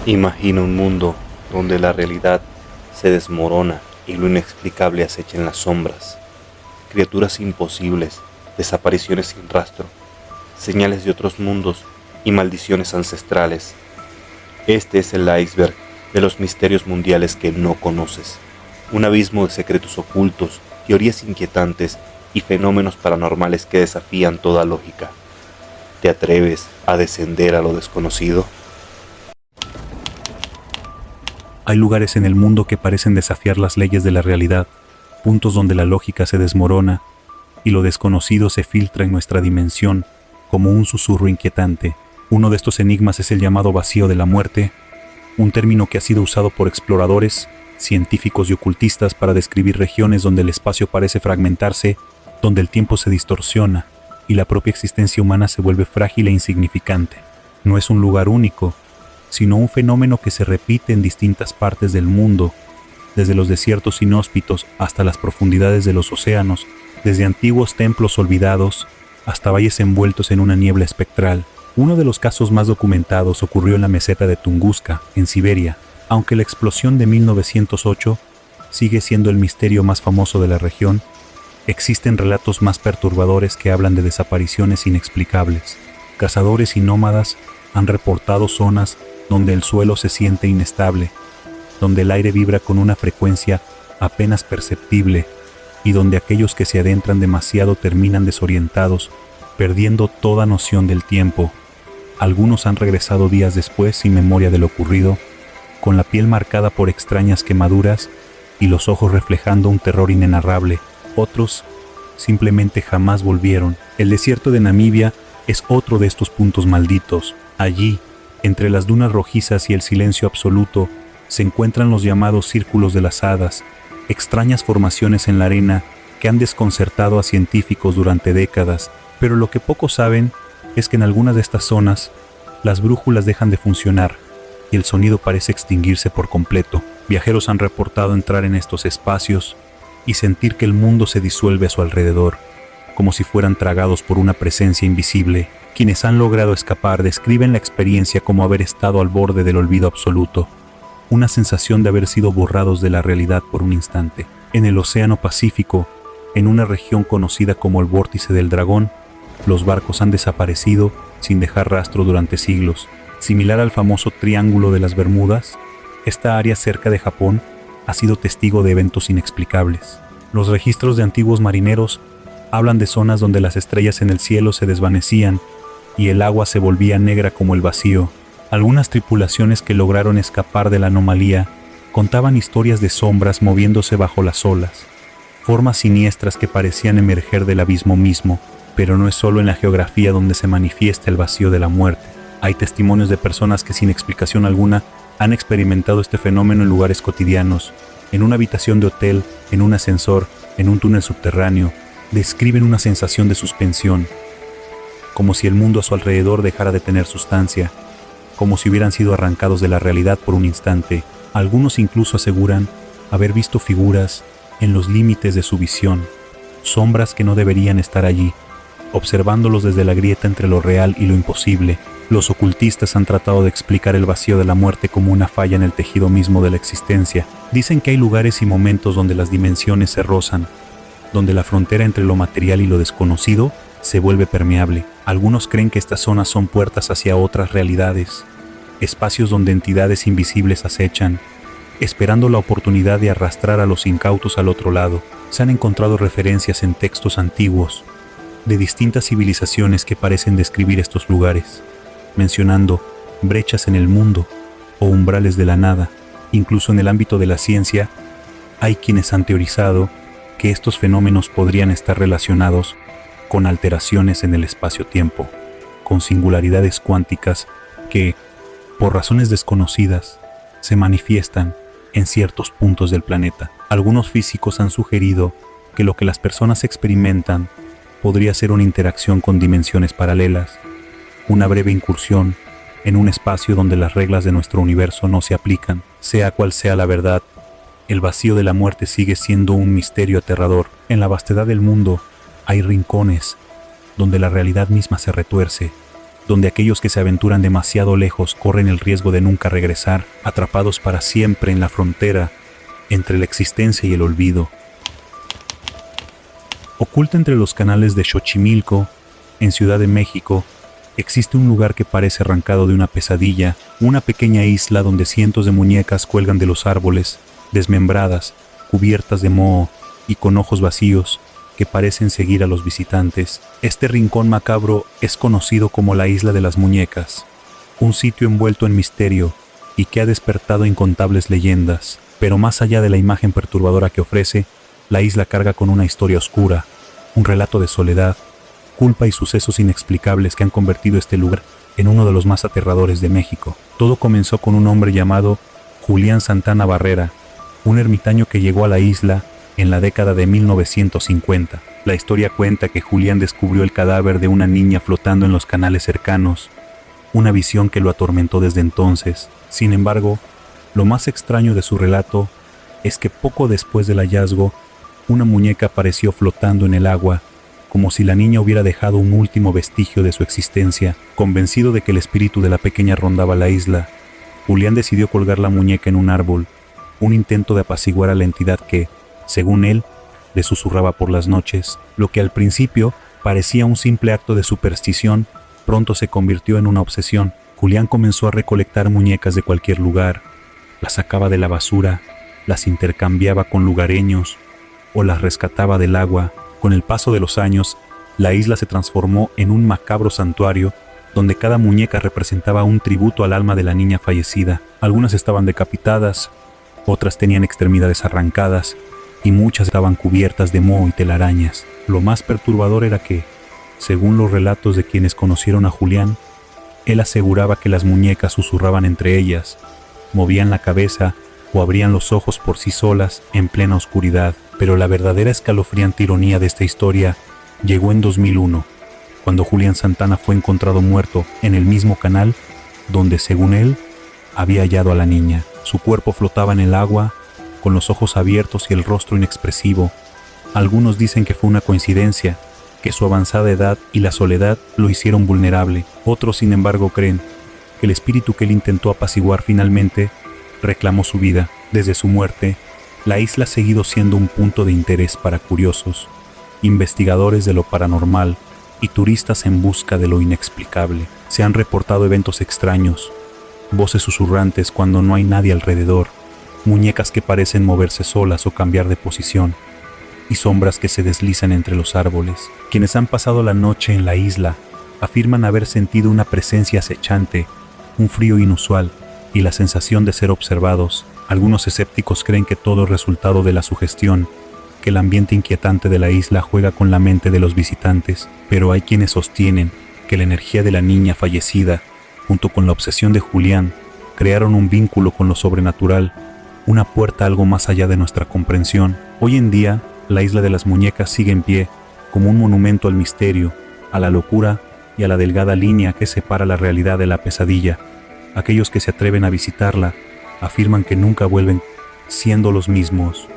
Imagina un mundo donde la realidad se desmorona y lo inexplicable acecha en las sombras. Criaturas imposibles, desapariciones sin rastro, señales de otros mundos y maldiciones ancestrales. Este es el iceberg de los misterios mundiales que no conoces. Un abismo de secretos ocultos, teorías inquietantes y fenómenos paranormales que desafían toda lógica. ¿Te atreves a descender a lo desconocido? Hay lugares en el mundo que parecen desafiar las leyes de la realidad, puntos donde la lógica se desmorona y lo desconocido se filtra en nuestra dimensión como un susurro inquietante. Uno de estos enigmas es el llamado vacío de la muerte, un término que ha sido usado por exploradores, científicos y ocultistas para describir regiones donde el espacio parece fragmentarse, donde el tiempo se distorsiona y la propia existencia humana se vuelve frágil e insignificante. No es un lugar único, sino un fenómeno que se repite en distintas partes del mundo, desde los desiertos inhóspitos hasta las profundidades de los océanos, desde antiguos templos olvidados hasta valles envueltos en una niebla espectral. Uno de los casos más documentados ocurrió en la meseta de Tunguska, en Siberia, aunque la explosión de 1908 sigue siendo el misterio más famoso de la región. Existen relatos más perturbadores que hablan de desapariciones inexplicables. Cazadores y nómadas han reportado zonas donde el suelo se siente inestable, donde el aire vibra con una frecuencia apenas perceptible y donde aquellos que se adentran demasiado terminan desorientados, perdiendo toda noción del tiempo. Algunos han regresado días después sin memoria de lo ocurrido, con la piel marcada por extrañas quemaduras y los ojos reflejando un terror inenarrable. Otros simplemente jamás volvieron. El desierto de Namibia es otro de estos puntos malditos. Allí, entre las dunas rojizas y el silencio absoluto, se encuentran los llamados círculos de las hadas, extrañas formaciones en la arena que han desconcertado a científicos durante décadas, pero lo que pocos saben es que en algunas de estas zonas las brújulas dejan de funcionar y el sonido parece extinguirse por completo. Viajeros han reportado entrar en estos espacios y sentir que el mundo se disuelve a su alrededor, como si fueran tragados por una presencia invisible. Quienes han logrado escapar describen la experiencia como haber estado al borde del olvido absoluto, una sensación de haber sido borrados de la realidad por un instante. En el Océano Pacífico, en una región conocida como el Vórtice del Dragón, los barcos han desaparecido sin dejar rastro durante siglos. Similar al famoso Triángulo de las Bermudas, esta área cerca de Japón ha sido testigo de eventos inexplicables. Los registros de antiguos marineros hablan de zonas donde las estrellas en el cielo se desvanecían y el agua se volvía negra como el vacío. Algunas tripulaciones que lograron escapar de la anomalía contaban historias de sombras moviéndose bajo las olas, formas siniestras que parecían emerger del abismo mismo. Pero no es solo en la geografía donde se manifiesta el vacío de la muerte. Hay testimonios de personas que sin explicación alguna han experimentado este fenómeno en lugares cotidianos, en una habitación de hotel, en un ascensor, en un túnel subterráneo. Describen una sensación de suspensión, como si el mundo a su alrededor dejara de tener sustancia, como si hubieran sido arrancados de la realidad por un instante. Algunos incluso aseguran haber visto figuras en los límites de su visión, sombras que no deberían estar allí, observándolos desde la grieta entre lo real y lo imposible. Los ocultistas han tratado de explicar el vacío de la muerte como una falla en el tejido mismo de la existencia. Dicen que hay lugares y momentos donde las dimensiones se rozan, donde la frontera entre lo material y lo desconocido se vuelve permeable. Algunos creen que estas zonas son puertas hacia otras realidades, espacios donde entidades invisibles acechan, esperando la oportunidad de arrastrar a los incautos al otro lado. Se han encontrado referencias en textos antiguos de distintas civilizaciones que parecen describir estos lugares, mencionando brechas en el mundo o umbrales de la nada. Incluso en el ámbito de la ciencia, hay quienes han teorizado que estos fenómenos podrían estar relacionados con alteraciones en el espacio-tiempo, con singularidades cuánticas que, por razones desconocidas, se manifiestan en ciertos puntos del planeta. Algunos físicos han sugerido que lo que las personas experimentan podría ser una interacción con dimensiones paralelas, una breve incursión en un espacio donde las reglas de nuestro universo no se aplican. Sea cual sea la verdad, el vacío de la muerte sigue siendo un misterio aterrador. En la vastedad del mundo hay rincones donde la realidad misma se retuerce, donde aquellos que se aventuran demasiado lejos corren el riesgo de nunca regresar, atrapados para siempre en la frontera entre la existencia y el olvido. Oculta entre los canales de Xochimilco, en Ciudad de México, existe un lugar que parece arrancado de una pesadilla, una pequeña isla donde cientos de muñecas cuelgan de los árboles, desmembradas, cubiertas de moho y con ojos vacíos que parecen seguir a los visitantes. Este rincón macabro es conocido como la Isla de las Muñecas, un sitio envuelto en misterio y que ha despertado incontables leyendas. Pero más allá de la imagen perturbadora que ofrece, la isla carga con una historia oscura, un relato de soledad, culpa y sucesos inexplicables que han convertido este lugar en uno de los más aterradores de México. Todo comenzó con un hombre llamado Julián Santana Barrera, un ermitaño que llegó a la isla en la década de 1950. La historia cuenta que Julián descubrió el cadáver de una niña flotando en los canales cercanos, una visión que lo atormentó desde entonces. Sin embargo, lo más extraño de su relato es que poco después del hallazgo, una muñeca apareció flotando en el agua, como si la niña hubiera dejado un último vestigio de su existencia. Convencido de que el espíritu de la pequeña rondaba la isla, Julián decidió colgar la muñeca en un árbol, un intento de apaciguar a la entidad que, según él, le susurraba por las noches. Lo que al principio parecía un simple acto de superstición, pronto se convirtió en una obsesión. Julián comenzó a recolectar muñecas de cualquier lugar, las sacaba de la basura, las intercambiaba con lugareños o las rescataba del agua. Con el paso de los años, la isla se transformó en un macabro santuario donde cada muñeca representaba un tributo al alma de la niña fallecida. Algunas estaban decapitadas, otras tenían extremidades arrancadas y muchas estaban cubiertas de moho y telarañas. Lo más perturbador era que, según los relatos de quienes conocieron a Julián, él aseguraba que las muñecas susurraban entre ellas, movían la cabeza o abrían los ojos por sí solas en plena oscuridad. Pero la verdadera escalofriante ironía de esta historia llegó en 2001, cuando Julián Santana fue encontrado muerto en el mismo canal donde, según él, había hallado a la niña. Su cuerpo flotaba en el agua, con los ojos abiertos y el rostro inexpresivo. Algunos dicen que fue una coincidencia, que su avanzada edad y la soledad lo hicieron vulnerable. Otros, sin embargo, creen que el espíritu que él intentó apaciguar finalmente reclamó su vida. Desde su muerte, la isla ha seguido siendo un punto de interés para curiosos, investigadores de lo paranormal y turistas en busca de lo inexplicable. Se han reportado eventos extraños, voces susurrantes cuando no hay nadie alrededor, muñecas que parecen moverse solas o cambiar de posición, y sombras que se deslizan entre los árboles. Quienes han pasado la noche en la isla afirman haber sentido una presencia acechante, un frío inusual y la sensación de ser observados. Algunos escépticos creen que todo es resultado de la sugestión, que el ambiente inquietante de la isla juega con la mente de los visitantes, pero hay quienes sostienen que la energía de la niña fallecida, junto con la obsesión de Julián, crearon un vínculo con lo sobrenatural, una puerta algo más allá de nuestra comprensión. Hoy en día, la Isla de las Muñecas sigue en pie, como un monumento al misterio, a la locura y a la delgada línea que separa la realidad de la pesadilla. Aquellos que se atreven a visitarla afirman que nunca vuelven siendo los mismos.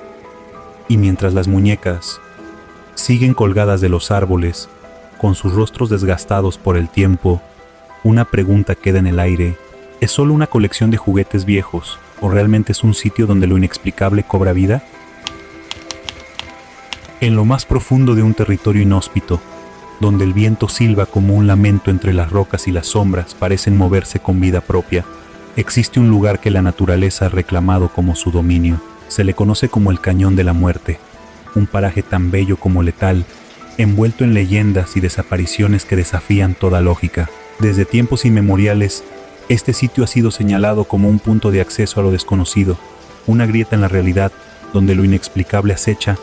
Y mientras las muñecas siguen colgadas de los árboles, con sus rostros desgastados por el tiempo, una pregunta queda en el aire. ¿Es solo una colección de juguetes viejos o realmente es un sitio donde lo inexplicable cobra vida? En lo más profundo de un territorio inhóspito, donde el viento silba como un lamento entre las rocas y las sombras parecen moverse con vida propia, existe un lugar que la naturaleza ha reclamado como su dominio. Se le conoce como el Cañón de la Muerte, un paraje tan bello como letal, envuelto en leyendas y desapariciones que desafían toda lógica. Desde tiempos inmemoriales, este sitio ha sido señalado como un punto de acceso a lo desconocido, una grieta en la realidad donde lo inexplicable acecha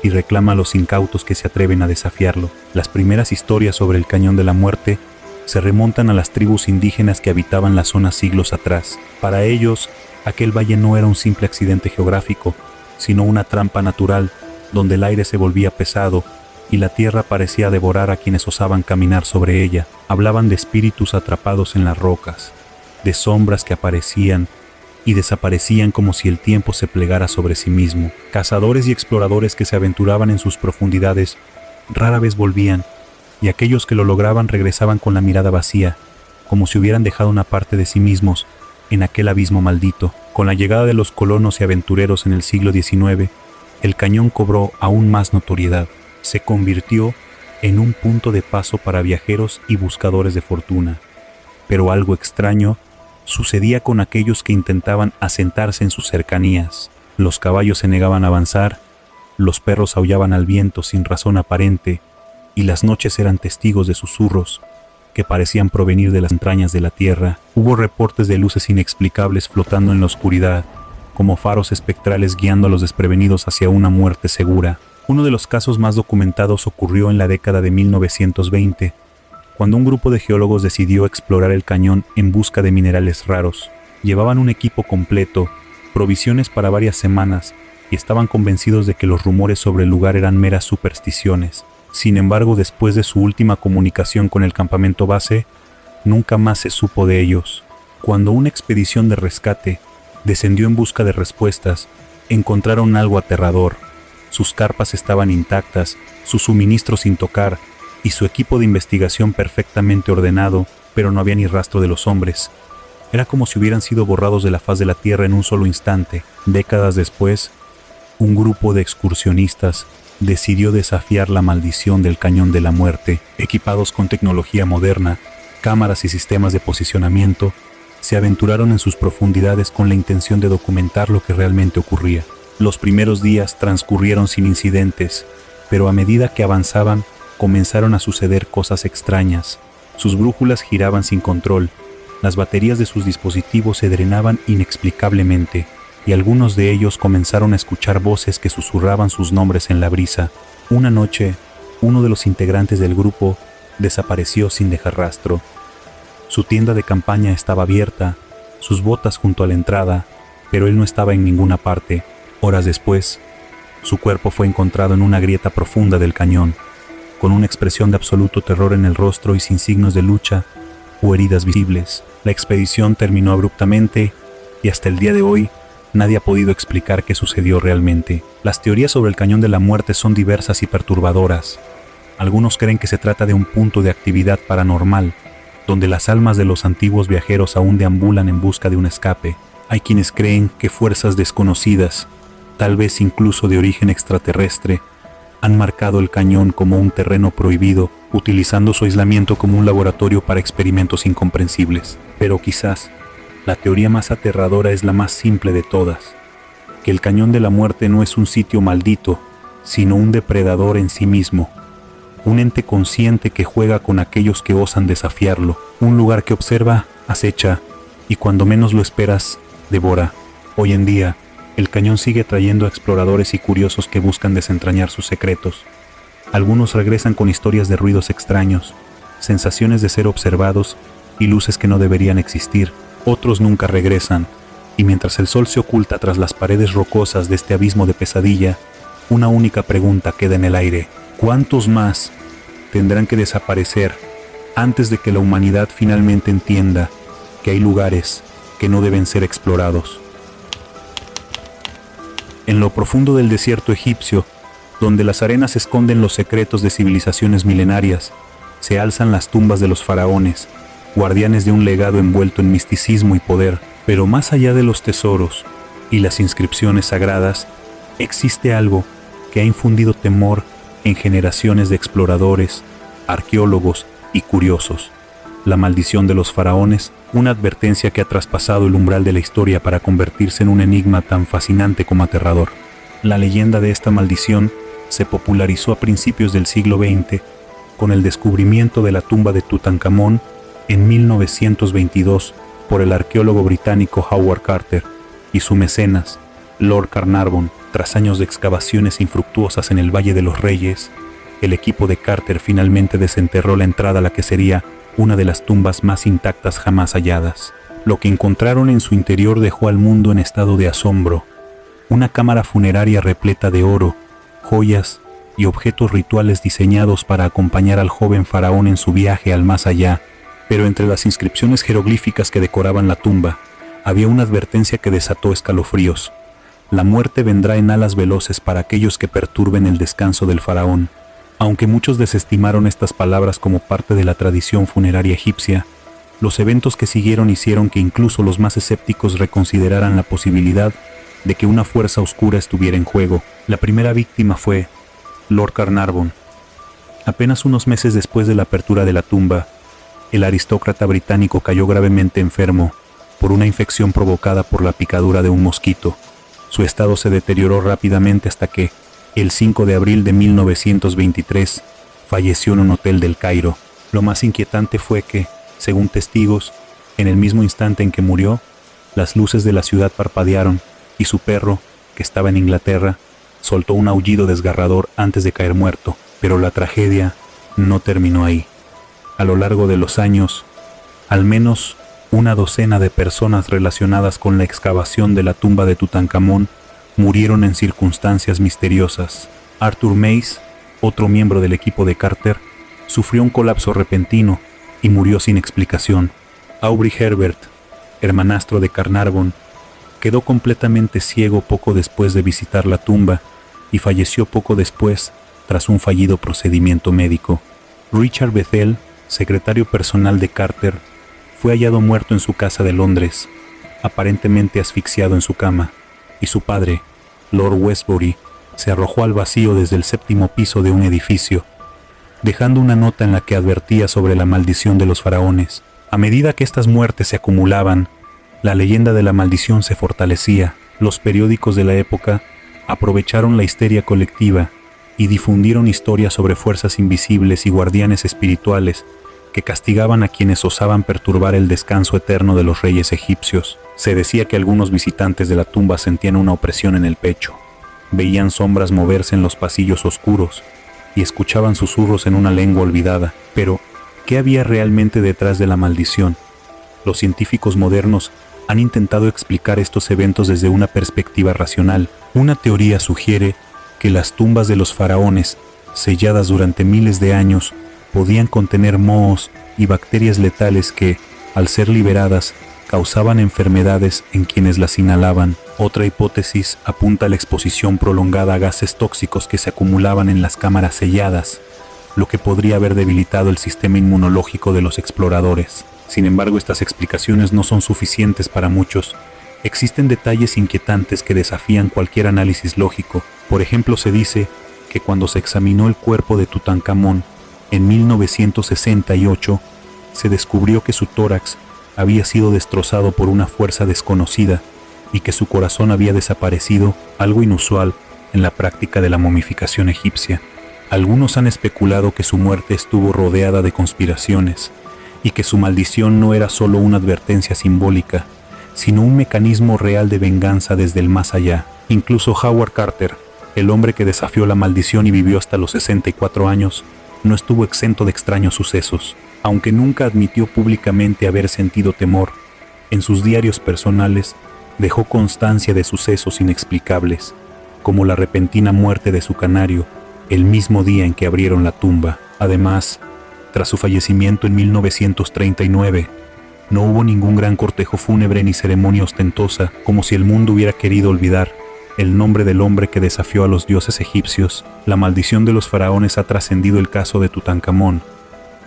y reclama a los incautos que se atreven a desafiarlo. Las primeras historias sobre el Cañón de la Muerte se remontan a las tribus indígenas que habitaban la zona siglos atrás. Para ellos, aquel valle no era un simple accidente geográfico, sino una trampa natural donde el aire se volvía pesado y la tierra parecía devorar a quienes osaban caminar sobre ella. Hablaban de espíritus atrapados en las rocas, de sombras que aparecían y desaparecían como si el tiempo se plegara sobre sí mismo. Cazadores y exploradores que se aventuraban en sus profundidades rara vez volvían, y aquellos que lo lograban regresaban con la mirada vacía, como si hubieran dejado una parte de sí mismos en aquel abismo maldito. Con la llegada de los colonos y aventureros en el siglo XIX, el cañón cobró aún más notoriedad. Se convirtió en un punto de paso para viajeros y buscadores de fortuna. Pero algo extraño sucedía con aquellos que intentaban asentarse en sus cercanías. Los caballos se negaban a avanzar, los perros aullaban al viento sin razón aparente, y las noches eran testigos de susurros que parecían provenir de las entrañas de la tierra. Hubo reportes de luces inexplicables flotando en la oscuridad, como faros espectrales guiando a los desprevenidos hacia una muerte segura. Uno de los casos más documentados ocurrió en la década de 1920, cuando un grupo de geólogos decidió explorar el cañón en busca de minerales raros. Llevaban un equipo completo, provisiones para varias semanas, y estaban convencidos de que los rumores sobre el lugar eran meras supersticiones. Sin embargo, después de su última comunicación con el campamento base, nunca más se supo de ellos. Cuando una expedición de rescate descendió en busca de respuestas, encontraron algo aterrador. Sus carpas estaban intactas, sus suministros sin tocar, y su equipo de investigación perfectamente ordenado, pero no había ni rastro de los hombres. Era como si hubieran sido borrados de la faz de la tierra en un solo instante. Décadas después, un grupo de excursionistas decidió desafiar la maldición del Cañón de la Muerte. Equipados con tecnología moderna, cámaras y sistemas de posicionamiento, se aventuraron en sus profundidades con la intención de documentar lo que realmente ocurría. Los primeros días transcurrieron sin incidentes, pero a medida que avanzaban, comenzaron a suceder cosas extrañas. Sus brújulas giraban sin control, las baterías de sus dispositivos se drenaban inexplicablemente, y algunos de ellos comenzaron a escuchar voces que susurraban sus nombres en la brisa. Una noche, uno de los integrantes del grupo desapareció sin dejar rastro. Su tienda de campaña estaba abierta, sus botas junto a la entrada, pero él no estaba en ninguna parte. Horas después, su cuerpo fue encontrado en una grieta profunda del cañón, con una expresión de absoluto terror en el rostro y sin signos de lucha o heridas visibles. La expedición terminó abruptamente y hasta el día de hoy nadie ha podido explicar qué sucedió realmente. Las teorías sobre el Cañón de la Muerte son diversas y perturbadoras. Algunos creen que se trata de un punto de actividad paranormal, donde las almas de los antiguos viajeros aún deambulan en busca de un escape. Hay quienes creen que fuerzas desconocidas, tal vez incluso de origen extraterrestre, han marcado el cañón como un terreno prohibido, utilizando su aislamiento como un laboratorio para experimentos incomprensibles. Pero quizás la teoría más aterradora es la más simple de todas, que el Cañón de la Muerte no es un sitio maldito, sino un depredador en sí mismo, un ente consciente que juega con aquellos que osan desafiarlo, un lugar que observa, acecha y cuando menos lo esperas, devora. Hoy en día, el cañón sigue trayendo a exploradores y curiosos que buscan desentrañar sus secretos. Algunos regresan con historias de ruidos extraños, sensaciones de ser observados y luces que no deberían existir. Otros nunca regresan, y mientras el sol se oculta tras las paredes rocosas de este abismo de pesadilla, una única pregunta queda en el aire: ¿cuántos más tendrán que desaparecer antes de que la humanidad finalmente entienda que hay lugares que no deben ser explorados? En lo profundo del desierto egipcio, donde las arenas esconden los secretos de civilizaciones milenarias, se alzan las tumbas de los faraones, guardianes de un legado envuelto en misticismo y poder. Pero más allá de los tesoros y las inscripciones sagradas, existe algo que ha infundido temor en generaciones de exploradores, arqueólogos y curiosos: la maldición de los faraones, una advertencia que ha traspasado el umbral de la historia para convertirse en un enigma tan fascinante como aterrador. La leyenda de esta maldición se popularizó a principios del siglo XX con el descubrimiento de la tumba de Tutankamón en 1922 por el arqueólogo británico Howard Carter y su mecenas, Lord Carnarvon. Tras años de excavaciones infructuosas en el Valle de los Reyes, el equipo de Carter finalmente desenterró la entrada a la que sería una de las tumbas más intactas jamás halladas. Lo que encontraron en su interior dejó al mundo en estado de asombro: una cámara funeraria repleta de oro, joyas y objetos rituales diseñados para acompañar al joven faraón en su viaje al más allá. Pero entre las inscripciones jeroglíficas que decoraban la tumba, había una advertencia que desató escalofríos: la muerte vendrá en alas veloces para aquellos que perturben el descanso del faraón. Aunque muchos desestimaron estas palabras como parte de la tradición funeraria egipcia, Los eventos que siguieron hicieron que incluso los más escépticos reconsideraran la posibilidad de que una fuerza oscura estuviera en juego. La primera víctima fue Lord Carnarvon. Apenas unos meses después de la apertura de la tumba, el aristócrata británico cayó gravemente enfermo por una infección provocada por la picadura de un mosquito. Su estado se deterioró rápidamente hasta que, el 5 de abril de 1923, falleció en un hotel del Cairo. Lo más inquietante fue que, según testigos, en el mismo instante en que murió, las luces de la ciudad parpadearon y su perro, que estaba en Inglaterra, soltó un aullido desgarrador antes de caer muerto. Pero la tragedia no terminó ahí. A lo largo de los años, al menos una docena de personas relacionadas con la excavación de la tumba de Tutankamón murieron en circunstancias misteriosas. Arthur Mace, otro miembro del equipo de Carter, sufrió un colapso repentino y murió sin explicación. Aubrey Herbert, hermanastro de Carnarvon, quedó completamente ciego poco después de visitar la tumba y falleció poco después tras un fallido procedimiento médico. Richard Bethel, secretario personal de Carter, fue hallado muerto en su casa de Londres, aparentemente asfixiado en su cama, y su padre, Lord Westbury, se arrojó al vacío desde el 7º piso de un edificio, dejando una nota en la que advertía sobre la maldición de los faraones. A medida que estas muertes se acumulaban, la leyenda de la maldición se fortalecía. Los periódicos de la época aprovecharon la histeria colectiva y difundieron historias sobre fuerzas invisibles y guardianes espirituales que castigaban a quienes osaban perturbar el descanso eterno de los reyes egipcios. Se decía que algunos visitantes de la tumba sentían una opresión en el pecho, veían sombras moverse en los pasillos oscuros y escuchaban susurros en una lengua olvidada. Pero, ¿qué había realmente detrás de la maldición? Los científicos modernos han intentado explicar estos eventos desde una perspectiva racional. Una teoría sugiere que las tumbas de los faraones, selladas durante miles de años, podían contener mohos y bacterias letales que, al ser liberadas, causaban enfermedades en quienes las inhalaban. Otra hipótesis apunta a la exposición prolongada a gases tóxicos que se acumulaban en las cámaras selladas, lo que podría haber debilitado el sistema inmunológico de los exploradores. Sin embargo, estas explicaciones no son suficientes para muchos. Existen detalles inquietantes que desafían cualquier análisis lógico. Por ejemplo, se dice que cuando se examinó el cuerpo de Tutankamón en 1968, se descubrió que su tórax había sido destrozado por una fuerza desconocida y que su corazón había desaparecido, algo inusual en la práctica de la momificación egipcia. Algunos han especulado que su muerte estuvo rodeada de conspiraciones y que su maldición no era solo una advertencia simbólica, sino un mecanismo real de venganza desde el más allá. Incluso Howard Carter, el hombre que desafió la maldición y vivió hasta los 64 años, no estuvo exento de extraños sucesos. Aunque nunca admitió públicamente haber sentido temor, en sus diarios personales dejó constancia de sucesos inexplicables, como la repentina muerte de su canario el mismo día en que abrieron la tumba. Además, tras su fallecimiento en 1939, no hubo ningún gran cortejo fúnebre ni ceremonia ostentosa, como si el mundo hubiera querido olvidar el nombre del hombre que desafió a los dioses egipcios. La maldición de los faraones ha trascendido el caso de Tutankamón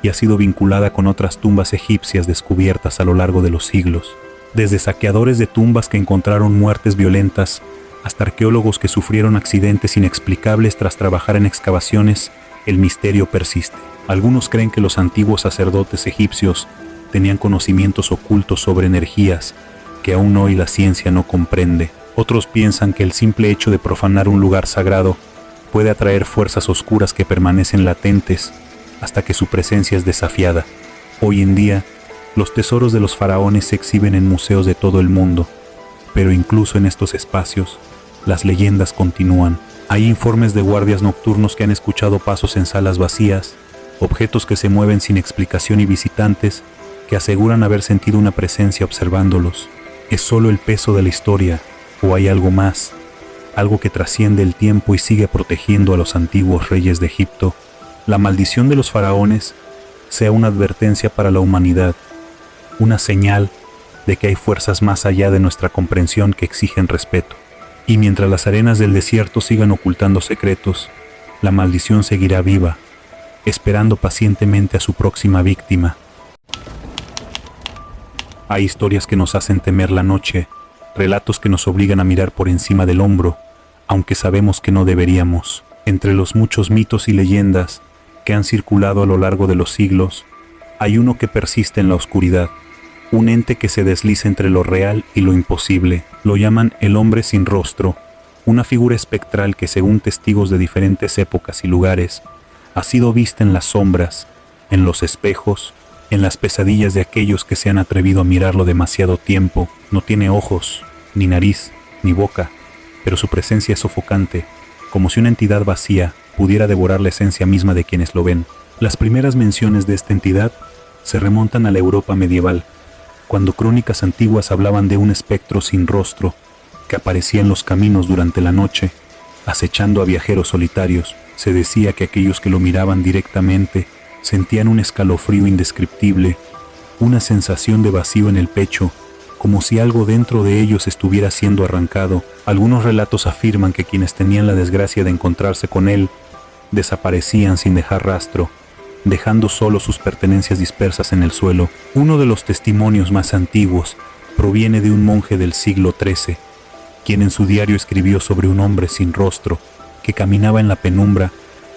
y ha sido vinculada con otras tumbas egipcias descubiertas a lo largo de los siglos. Desde saqueadores de tumbas que encontraron muertes violentas, hasta arqueólogos que sufrieron accidentes inexplicables tras trabajar en excavaciones, el misterio persiste. Algunos creen que los antiguos sacerdotes egipcios tenían conocimientos ocultos sobre energías que aún hoy la ciencia no comprende. Otros piensan que el simple hecho de profanar un lugar sagrado puede atraer fuerzas oscuras que permanecen latentes hasta que su presencia es desafiada. Hoy en día, los tesoros de los faraones se exhiben en museos de todo el mundo, pero incluso en estos espacios, las leyendas continúan. Hay informes de guardias nocturnos que han escuchado pasos en salas vacías, objetos que se mueven sin explicación y visitantes que aseguran haber sentido una presencia observándolos. ¿Es solo el peso de la historia o hay algo más? Algo que trasciende el tiempo y sigue protegiendo a los antiguos reyes de Egipto. La maldición de los faraones sea una advertencia para la humanidad, una señal de que hay fuerzas más allá de nuestra comprensión que exigen respeto. Y mientras las arenas del desierto sigan ocultando secretos, la maldición seguirá viva, esperando pacientemente a su próxima víctima. Hay historias que nos hacen temer la noche, relatos que nos obligan a mirar por encima del hombro, aunque sabemos que no deberíamos. Entre los muchos mitos y leyendas que han circulado a lo largo de los siglos, hay uno que persiste en la oscuridad, un ente que se desliza entre lo real y lo imposible. Lo llaman el hombre sin rostro, una figura espectral que, según testigos de diferentes épocas y lugares, ha sido vista en las sombras, en los espejos, en las pesadillas de aquellos que se han atrevido a mirarlo demasiado tiempo. No tiene ojos, ni nariz, ni boca, pero su presencia es sofocante, como si una entidad vacía pudiera devorar la esencia misma de quienes lo ven. Las primeras menciones de esta entidad se remontan a la Europa medieval, cuando crónicas antiguas hablaban de un espectro sin rostro que aparecía en los caminos durante la noche, acechando a viajeros solitarios. Se decía que aquellos que lo miraban directamente sentían un escalofrío indescriptible, una sensación de vacío en el pecho, como si algo dentro de ellos estuviera siendo arrancado. Algunos relatos afirman que quienes tenían la desgracia de encontrarse con él desaparecían sin dejar rastro, dejando solo sus pertenencias dispersas en el suelo. Uno de los testimonios más antiguos proviene de un monje del siglo XIII, quien en su diario escribió sobre un hombre sin rostro que caminaba en la penumbra,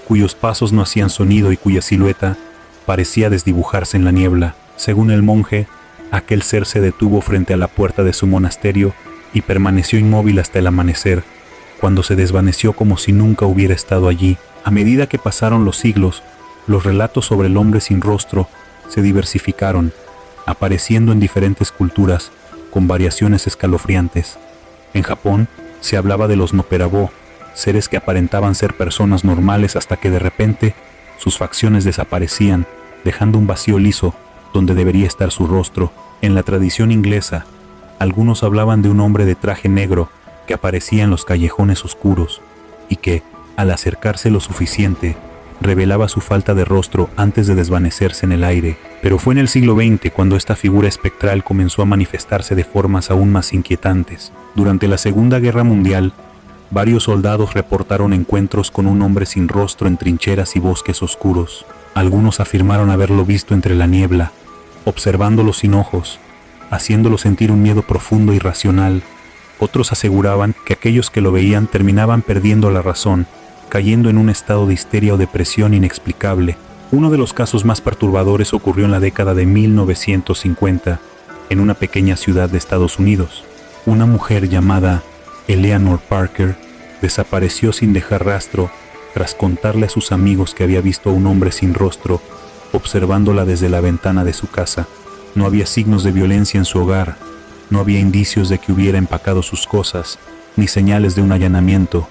cuyos pasos no hacían sonido y cuya silueta parecía desdibujarse en la niebla. Según el monje, aquel ser se detuvo frente a la puerta de su monasterio y permaneció inmóvil hasta el amanecer, cuando se desvaneció como si nunca hubiera estado allí. A medida que pasaron los siglos, los relatos sobre el hombre sin rostro se diversificaron, apareciendo en diferentes culturas con variaciones escalofriantes. En Japón se hablaba de los Noperabó, seres que aparentaban ser personas normales hasta que de repente sus facciones desaparecían, dejando un vacío liso donde debería estar su rostro. En la tradición inglesa, algunos hablaban de un hombre de traje negro que aparecía en los callejones oscuros y que, al acercarse lo suficiente, revelaba su falta de rostro antes de desvanecerse en el aire. Pero fue en el siglo XX cuando esta figura espectral comenzó a manifestarse de formas aún más inquietantes. Durante la Segunda Guerra Mundial, varios soldados reportaron encuentros con un hombre sin rostro en trincheras y bosques oscuros. Algunos afirmaron haberlo visto entre la niebla, observándolo sin ojos, haciéndolo sentir un miedo profundo y irracional. Otros aseguraban que aquellos que lo veían terminaban perdiendo la razón, cayendo en un estado de histeria o depresión inexplicable. Uno de los casos más perturbadores ocurrió en la década de 1950, en una pequeña ciudad de Estados Unidos. Una mujer llamada Eleanor Parker desapareció sin dejar rastro tras contarle a sus amigos que había visto a un hombre sin rostro observándola desde la ventana de su casa. No había signos de violencia en su hogar, no había indicios de que hubiera empacado sus cosas, ni señales de un allanamiento.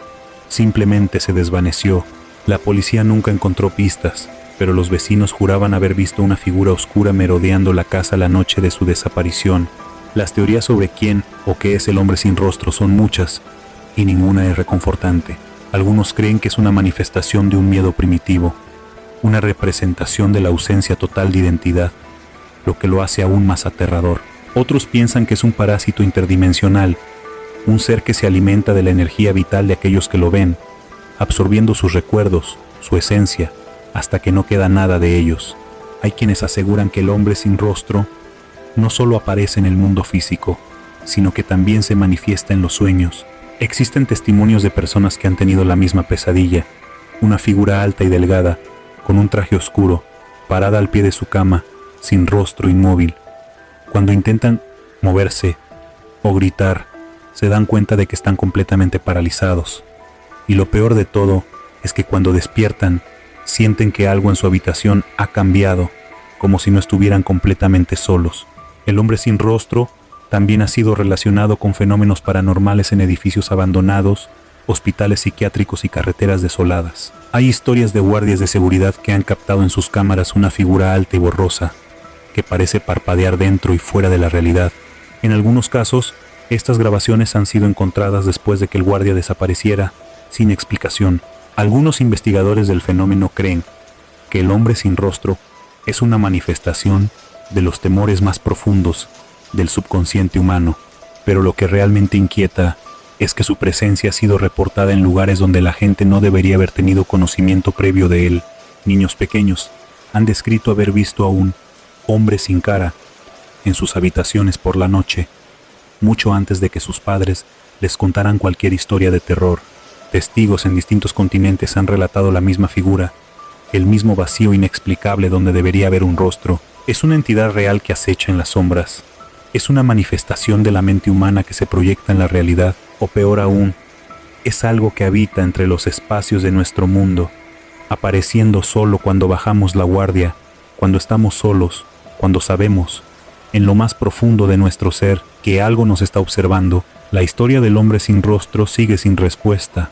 Simplemente se desvaneció. La policía nunca encontró pistas, pero los vecinos juraban haber visto una figura oscura merodeando la casa la noche de su desaparición. Las teorías sobre quién o qué es el hombre sin rostro son muchas, y ninguna es reconfortante. Algunos creen que es una manifestación de un miedo primitivo, una representación de la ausencia total de identidad, lo que lo hace aún más aterrador. Otros piensan que es un parásito interdimensional, un ser que se alimenta de la energía vital de aquellos que lo ven, absorbiendo sus recuerdos, su esencia, hasta que no queda nada de ellos. Hay quienes aseguran que el hombre sin rostro no solo aparece en el mundo físico, sino que también se manifiesta en los sueños. Existen testimonios de personas que han tenido la misma pesadilla, una figura alta y delgada, con un traje oscuro, parada al pie de su cama, sin rostro, inmóvil. Cuando intentan moverse o gritar, se dan cuenta de que están completamente paralizados. Y lo peor de todo es que cuando despiertan, sienten que algo en su habitación ha cambiado, como si no estuvieran completamente solos. El hombre sin rostro también ha sido relacionado con fenómenos paranormales en edificios abandonados, hospitales psiquiátricos y carreteras desoladas. Hay historias de guardias de seguridad que han captado en sus cámaras una figura alta y borrosa, que parece parpadear dentro y fuera de la realidad. En algunos casos, estas grabaciones han sido encontradas después de que el guardia desapareciera, sin explicación. Algunos investigadores del fenómeno creen que el hombre sin rostro es una manifestación de los temores más profundos del subconsciente humano, pero lo que realmente inquieta es que su presencia ha sido reportada en lugares donde la gente no debería haber tenido conocimiento previo de él. Niños pequeños han descrito haber visto a un hombre sin cara en sus habitaciones por la noche, mucho antes de que sus padres les contaran cualquier historia de terror. Testigos en distintos continentes han relatado la misma figura, el mismo vacío inexplicable donde debería haber un rostro. Es una entidad real que acecha en las sombras. Es una manifestación de la mente humana que se proyecta en la realidad, o peor aún, es algo que habita entre los espacios de nuestro mundo, apareciendo solo cuando bajamos la guardia, cuando estamos solos, cuando sabemos, en lo más profundo de nuestro ser, que algo nos está observando. La historia del hombre sin rostro sigue sin respuesta,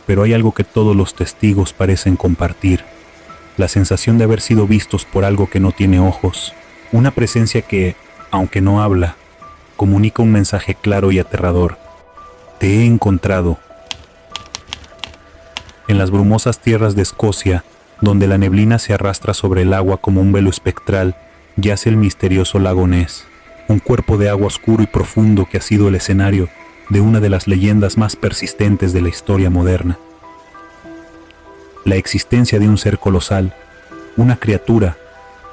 pero hay algo que todos los testigos parecen compartir: la sensación de haber sido vistos por algo que no tiene ojos, una presencia que, aunque no habla, comunica un mensaje claro y aterrador. Te he encontrado. En las brumosas tierras de Escocia, donde la neblina se arrastra sobre el agua como un velo espectral, yace el misterioso lago Ness, un cuerpo de agua oscuro y profundo que ha sido el escenario de una de las leyendas más persistentes de la historia moderna. La existencia de un ser colosal, una criatura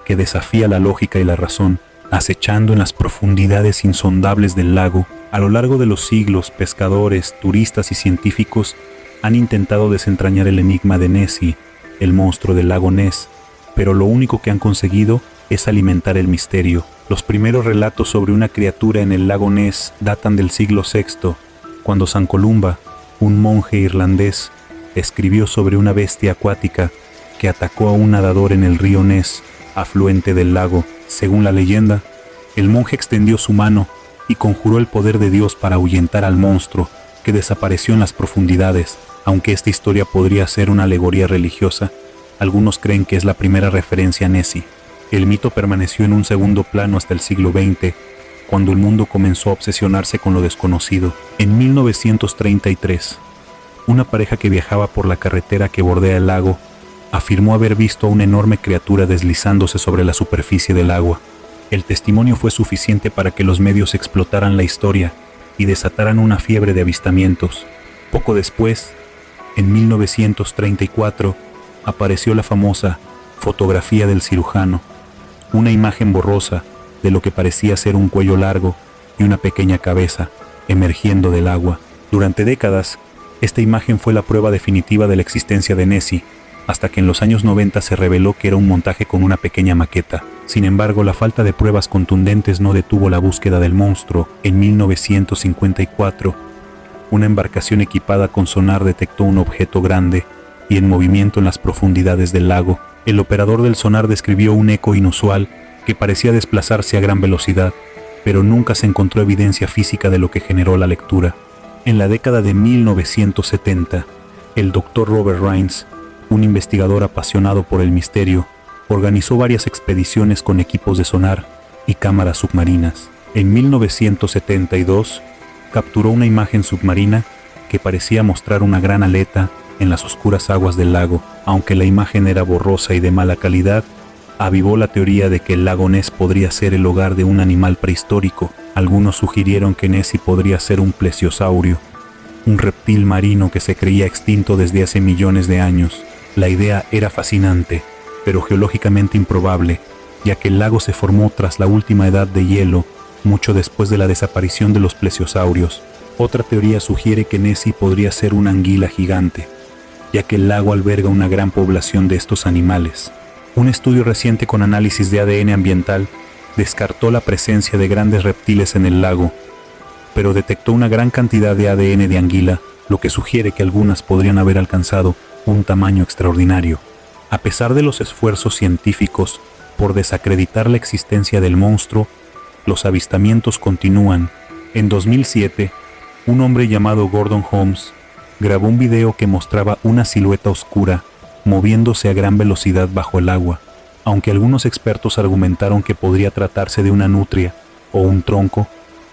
que desafía la lógica y la razón, acechando en las profundidades insondables del lago. A lo largo de los siglos, pescadores, turistas y científicos han intentado desentrañar el enigma de Nessie, el monstruo del lago Ness, pero lo único que han conseguido es alimentar el misterio. Los primeros relatos sobre una criatura en el lago Ness datan del siglo VI, cuando San Columba, un monje irlandés, escribió sobre una bestia acuática que atacó a un nadador en el río Ness, afluente del lago. Según la leyenda, el monje extendió su mano y conjuró el poder de Dios para ahuyentar al monstruo, que desapareció en las profundidades. Aunque esta historia podría ser una alegoría religiosa, algunos creen que es la primera referencia a Nessie. El mito permaneció en un segundo plano hasta el siglo XX, cuando el mundo comenzó a obsesionarse con lo desconocido. En 1933, una pareja que viajaba por la carretera que bordea el lago afirmó haber visto a una enorme criatura deslizándose sobre la superficie del agua. El testimonio fue suficiente para que los medios explotaran la historia y desataran una fiebre de avistamientos. Poco después, en 1934, apareció la famosa fotografía del cirujano, una imagen borrosa de lo que parecía ser un cuello largo y una pequeña cabeza emergiendo del agua. Durante décadas, esta imagen fue la prueba definitiva de la existencia de Nessie, hasta que en los años 90 se reveló que era un montaje con una pequeña maqueta. Sin embargo, la falta de pruebas contundentes no detuvo la búsqueda del monstruo. En 1954, una embarcación equipada con sonar detectó un objeto grande y en movimiento en las profundidades del lago. El operador del sonar describió un eco inusual que parecía desplazarse a gran velocidad, pero nunca se encontró evidencia física de lo que generó la lectura. En la década de 1970, el Dr. Robert Rines, un investigador apasionado por el misterio, organizó varias expediciones con equipos de sonar y cámaras submarinas. En 1972, capturó una imagen submarina que parecía mostrar una gran aleta en las oscuras aguas del lago. Aunque la imagen era borrosa y de mala calidad, avivó la teoría de que el lago Ness podría ser el hogar de un animal prehistórico. Algunos sugirieron que Nessie podría ser un plesiosaurio, un reptil marino que se creía extinto desde hace millones de años. La idea era fascinante, pero geológicamente improbable, ya que el lago se formó tras la última edad de hielo, mucho después de la desaparición de los plesiosaurios. Otra teoría sugiere que Nessie podría ser una anguila gigante, ya que el lago alberga una gran población de estos animales. Un estudio reciente con análisis de ADN ambiental descartó la presencia de grandes reptiles en el lago, pero detectó una gran cantidad de ADN de anguila, lo que sugiere que algunas podrían haber alcanzado un tamaño extraordinario. A pesar de los esfuerzos científicos por desacreditar la existencia del monstruo, los avistamientos continúan. En 2007, un hombre llamado Gordon Holmes grabó un video que mostraba una silueta oscura moviéndose a gran velocidad bajo el agua. Aunque algunos expertos argumentaron que podría tratarse de una nutria o un tronco,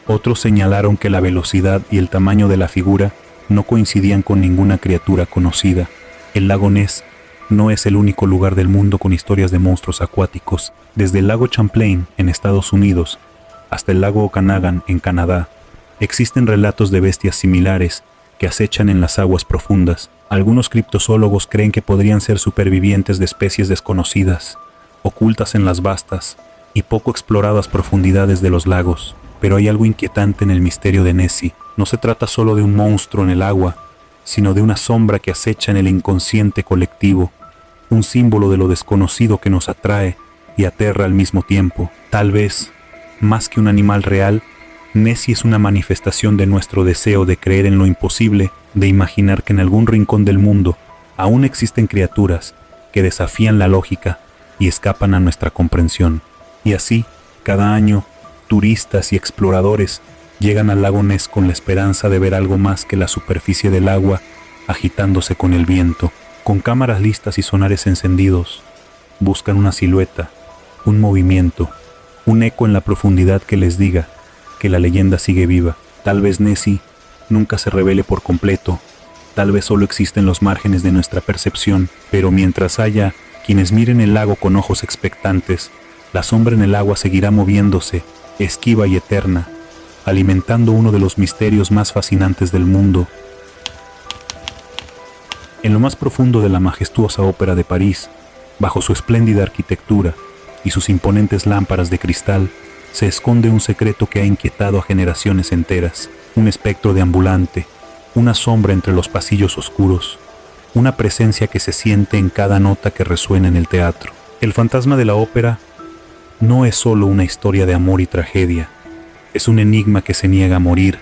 otros señalaron que la velocidad y el tamaño de la figura no coincidían con ninguna criatura conocida. El lago Ness no es el único lugar del mundo con historias de monstruos acuáticos. Desde el lago Champlain, en Estados Unidos, hasta el lago Okanagan, en Canadá, existen relatos de bestias similares que acechan en las aguas profundas. Algunos criptozoólogos creen que podrían ser supervivientes de especies desconocidas, ocultas en las vastas y poco exploradas profundidades de los lagos. Pero hay algo inquietante en el misterio de Nessie. No se trata solo de un monstruo en el agua, sino de una sombra que acecha en el inconsciente colectivo, un símbolo de lo desconocido que nos atrae y aterra al mismo tiempo. Tal vez, más que un animal real, Nessie es una manifestación de nuestro deseo de creer en lo imposible, de imaginar que en algún rincón del mundo aún existen criaturas que desafían la lógica y escapan a nuestra comprensión. Y así, cada año, turistas y exploradores llegan al lago Ness con la esperanza de ver algo más que la superficie del agua agitándose con el viento. Con cámaras listas y sonares encendidos, buscan una silueta, un movimiento, un eco en la profundidad que les diga que la leyenda sigue viva. Tal vez Nessie nunca se revele por completo, tal vez solo existe en los márgenes de nuestra percepción, pero mientras haya quienes miren el lago con ojos expectantes, la sombra en el agua seguirá moviéndose, esquiva y eterna, alimentando uno de los misterios más fascinantes del mundo. En lo más profundo de la majestuosa ópera de París, bajo su espléndida arquitectura y sus imponentes lámparas de cristal, se esconde un secreto que ha inquietado a generaciones enteras, un espectro deambulante, una sombra entre los pasillos oscuros, una presencia que se siente en cada nota que resuena en el teatro. El fantasma de la ópera no es solo una historia de amor y tragedia, es un enigma que se niega a morir,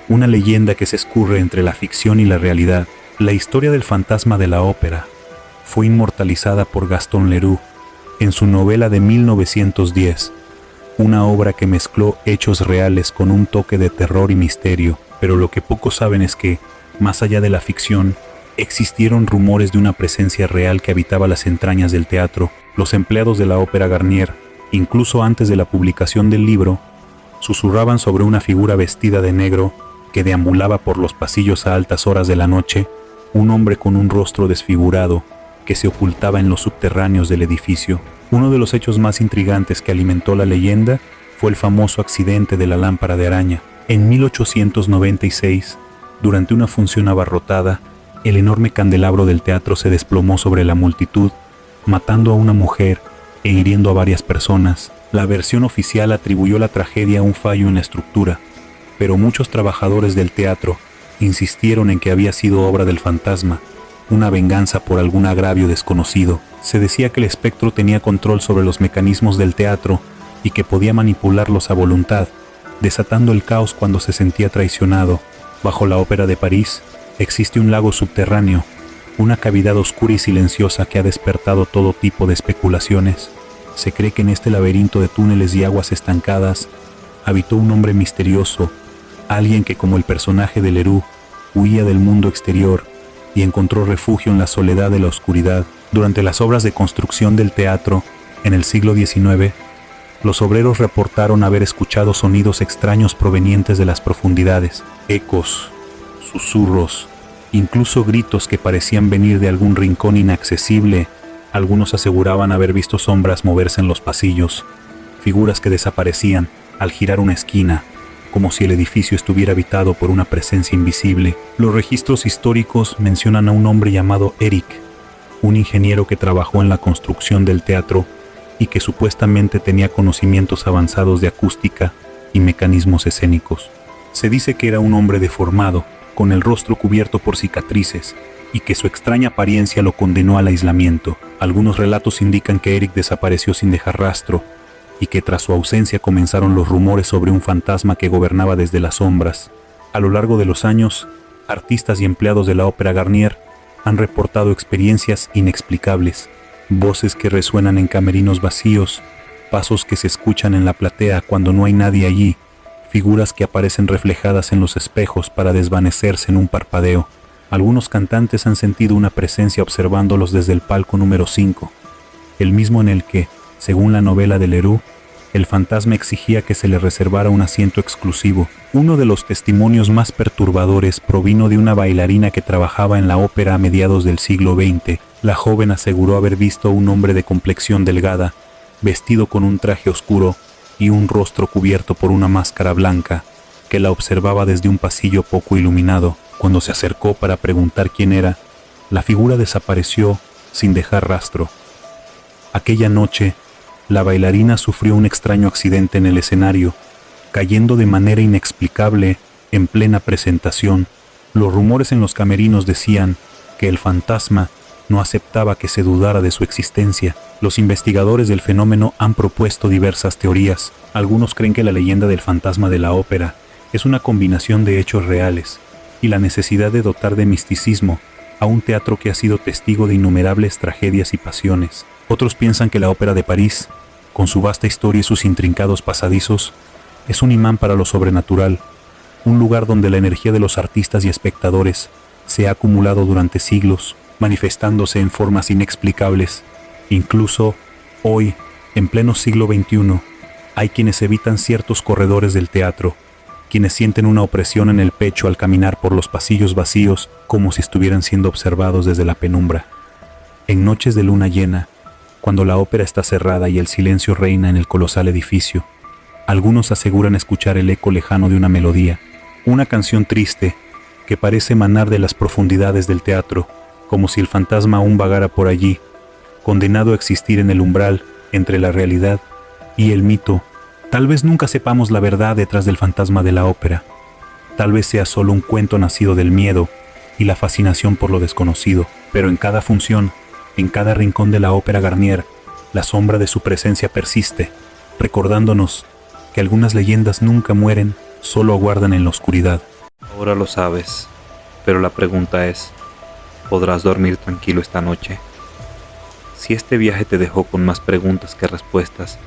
una leyenda que se escurre entre la ficción y la realidad. La historia del fantasma de la ópera fue inmortalizada por Gaston Leroux en su novela de 1910, una obra que mezcló hechos reales con un toque de terror y misterio, pero lo que pocos saben es que, más allá de la ficción, existieron rumores de una presencia real que habitaba las entrañas del teatro. Los empleados de la Ópera Garnier, incluso antes de la publicación del libro, susurraban sobre una figura vestida de negro que deambulaba por los pasillos a altas horas de la noche, un hombre con un rostro desfigurado que se ocultaba en los subterráneos del edificio. Uno de los hechos más intrigantes que alimentó la leyenda fue el famoso accidente de la lámpara de araña. En 1896, durante una función abarrotada, el enorme candelabro del teatro se desplomó sobre la multitud, matando a una mujer e hiriendo a varias personas. La versión oficial atribuyó la tragedia a un fallo en la estructura, pero muchos trabajadores del teatro insistieron en que había sido obra del fantasma, una venganza por algún agravio desconocido. Se decía que el espectro tenía control sobre los mecanismos del teatro y que podía manipularlos a voluntad, desatando el caos cuando se sentía traicionado. Bajo la Ópera de París existe un lago subterráneo, una cavidad oscura y silenciosa que ha despertado todo tipo de especulaciones. Se cree que en este laberinto de túneles y aguas estancadas habitó un hombre misterioso, alguien que, como el personaje de Leroux, huía del mundo exterior y encontró refugio en la soledad de la oscuridad. Durante las obras de construcción del teatro, en el siglo XIX, los obreros reportaron haber escuchado sonidos extraños provenientes de las profundidades, ecos, susurros, incluso gritos que parecían venir de algún rincón inaccesible. Algunos aseguraban haber visto sombras moverse en los pasillos, figuras que desaparecían al girar una esquina, como si el edificio estuviera habitado por una presencia invisible. Los registros históricos mencionan a un hombre llamado Eric, un ingeniero que trabajó en la construcción del teatro y que supuestamente tenía conocimientos avanzados de acústica y mecanismos escénicos. Se dice que era un hombre deformado, con el rostro cubierto por cicatrices, y que su extraña apariencia lo condenó al aislamiento. Algunos relatos indican que Eric desapareció sin dejar rastro, y que tras su ausencia comenzaron los rumores sobre un fantasma que gobernaba desde las sombras. A lo largo de los años, artistas y empleados de la Ópera Garnier han reportado experiencias inexplicables, voces que resuenan en camerinos vacíos, pasos que se escuchan en la platea cuando no hay nadie allí, figuras que aparecen reflejadas en los espejos para desvanecerse en un parpadeo. Algunos cantantes han sentido una presencia observándolos desde el palco número 5, el mismo en el que, según la novela de Leroux, el fantasma exigía que se le reservara un asiento exclusivo. Uno de los testimonios más perturbadores provino de una bailarina que trabajaba en la ópera a mediados del siglo XX. La joven aseguró haber visto a un hombre de complexión delgada, vestido con un traje oscuro y un rostro cubierto por una máscara blanca, que la observaba desde un pasillo poco iluminado. Cuando se acercó para preguntar quién era, la figura desapareció sin dejar rastro. Aquella noche, la bailarina sufrió un extraño accidente en el escenario, cayendo de manera inexplicable en plena presentación. Los rumores en los camerinos decían que el fantasma no aceptaba que se dudara de su existencia. Los investigadores del fenómeno han propuesto diversas teorías. Algunos creen que la leyenda del fantasma de la ópera es una combinación de hechos reales y la necesidad de dotar de misticismo a un teatro que ha sido testigo de innumerables tragedias y pasiones. Otros piensan que la Ópera de París, con su vasta historia y sus intrincados pasadizos, es un imán para lo sobrenatural, un lugar donde la energía de los artistas y espectadores se ha acumulado durante siglos, manifestándose en formas inexplicables. Incluso hoy, en pleno siglo XXI, hay quienes evitan ciertos corredores del teatro, quienes sienten una opresión en el pecho al caminar por los pasillos vacíos como si estuvieran siendo observados desde la penumbra. En noches de luna llena, cuando la ópera está cerrada y el silencio reina en el colosal edificio, algunos aseguran escuchar el eco lejano de una melodía, una canción triste que parece emanar de las profundidades del teatro, como si el fantasma aún vagara por allí, condenado a existir en el umbral entre la realidad y el mito. Tal vez nunca sepamos la verdad detrás del fantasma de la ópera. Tal vez sea solo un cuento nacido del miedo y la fascinación por lo desconocido, pero en cada función, en cada rincón de la Ópera Garnier, la sombra de su presencia persiste, recordándonos que algunas leyendas nunca mueren, solo aguardan en la oscuridad. Ahora lo sabes, pero la pregunta es, ¿podrás dormir tranquilo esta noche? Si este viaje te dejó con más preguntas que respuestas,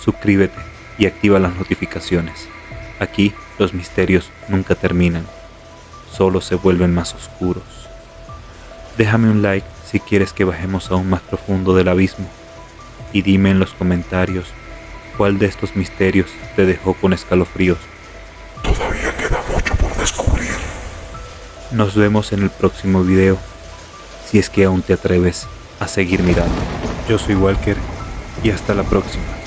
suscríbete y activa las notificaciones. Aquí los misterios nunca terminan, solo se vuelven más oscuros. Déjame un like si quieres que bajemos aún más profundo del abismo y dime en los comentarios cuál de estos misterios te dejó con escalofríos. Todavía queda mucho por descubrir. Nos vemos en el próximo video, si es que aún te atreves a seguir mirando. Yo soy Walker y hasta la próxima.